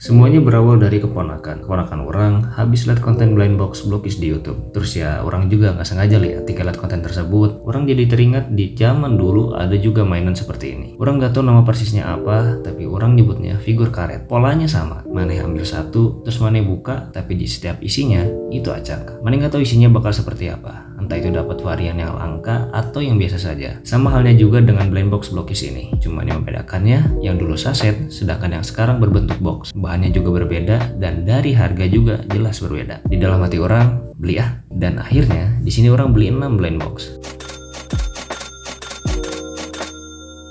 Semuanya berawal dari keponakan orang habis lihat konten blind box Blokis di YouTube. Terus ya orang juga nggak sengaja lihat konten tersebut. Orang jadi teringat di zaman dulu ada juga mainan seperti ini. Orang nggak tahu nama persisnya apa, tapi orang nyebutnya figur karet. Polanya sama, maneh ambil satu, terus maneh buka, tapi di setiap isinya itu acak. Maneh nggak tahu isinya bakal seperti apa. Entah itu dapat varian yang langka atau yang biasa saja. Sama halnya juga dengan blind box Blokis ini. Cuma yang membedakannya, yang dulu saset, sedangkan yang sekarang berbentuk box. Bahannya juga berbeda dan dari harga juga jelas berbeda. Di dalam hati orang, beli ah. Dan akhirnya di sini orang beli 6 blind box.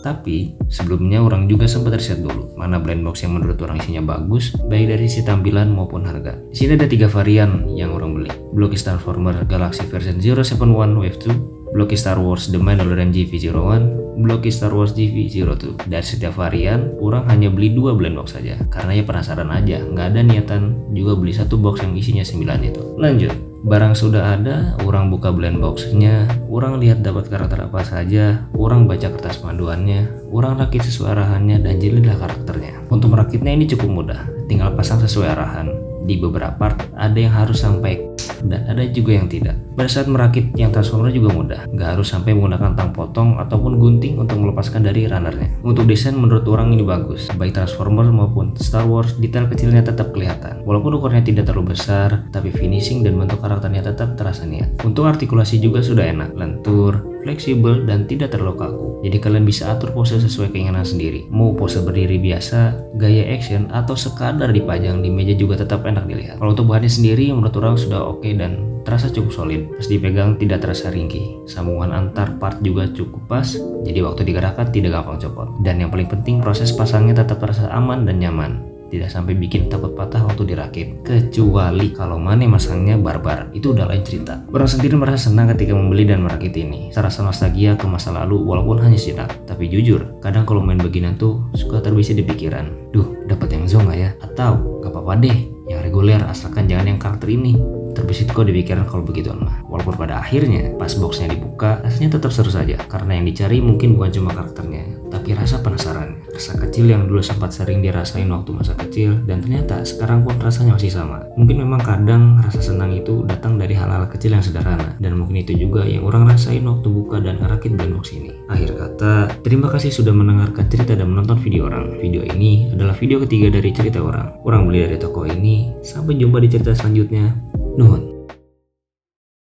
Tapi sebelumnya orang juga sempat riset dulu mana blind box yang menurut orang isinya bagus, baik dari sisi tampilan maupun harga. Di sini ada 3 varian yang orang beli. Blokis Transformer Galaxy version 071 Wave 2, Blokis Star Wars The Mandalorian GV01, Blokis Star Wars GV02. Dari setiap varian, orang hanya beli 2 blind box saja karena ya penasaran aja, nggak ada niatan juga beli satu box yang isinya 9 itu. Lanjut, barang sudah ada, orang buka blind boxnya, orang lihat dapat karakter apa saja, orang baca kertas panduannya, orang rakit sesuai arahannya dan jadilah karakternya. Untuk merakitnya ini cukup mudah, tinggal pasang sesuai arahan. Di beberapa part ada yang harus sampai dan ada juga yang tidak. Pada saat merakit yang transformer juga mudah, nggak harus sampai menggunakan tang potong ataupun gunting untuk melepaskan dari runnernya. Untuk desain menurut orang ini bagus, baik transformer maupun Star Wars, detail kecilnya tetap kelihatan. Walaupun ukurannya tidak terlalu besar, tapi finishing dan bentuk karakternya tetap terasa niat. Untuk artikulasi juga sudah enak, lentur, fleksibel dan tidak terlalu kaku. Jadi kalian bisa atur pose sesuai keinginan sendiri. Mau pose berdiri biasa, gaya action, atau sekadar dipajang di meja juga tetap enak dilihat. Kalau untuk bahannya sendiri menurut orang sudah oke dan terasa cukup solid. Pas dipegang tidak terasa ringkih. Sambungan antar part juga cukup pas, jadi waktu digerakkan tidak gampang copot. Dan yang paling penting proses pasangnya tetap terasa aman dan nyaman. Tidak sampai bikin takut patah waktu dirakit. Kecuali kalau maneh masangnya barbar, itu udah lain cerita. Orang sendiri merasa senang ketika membeli dan merakit ini. Serasa nostalgia ke masa lalu walaupun hanya sejenak. Tapi jujur, kadang kalau main beginian tuh suka terbesit di pikiran. Duh, dapat yang zonga ya? Atau gak apa-apa deh, yang reguler asalkan jangan yang karakter ini. Terbesit kok di pikiran kalau begitu mah. Walaupun pada akhirnya pas boxnya dibuka, rasanya tetap seru saja. Karena yang dicari mungkin bukan cuma karakternya, tapi rasa penasaran, rasa kecil yang dulu sempat sering dirasain waktu masa kecil dan ternyata sekarang pun rasanya masih sama. Mungkin memang kadang rasa senang itu datang dari hal-hal kecil yang sederhana dan mungkin itu juga yang orang rasain waktu buka dan ngerakit blind box ini. Akhir kata, terima kasih sudah mendengarkan cerita dan menonton video orang. Video ini adalah video ketiga dari cerita orang. Orang beli dari toko ini. Sampai jumpa di cerita selanjutnya. Nuhun.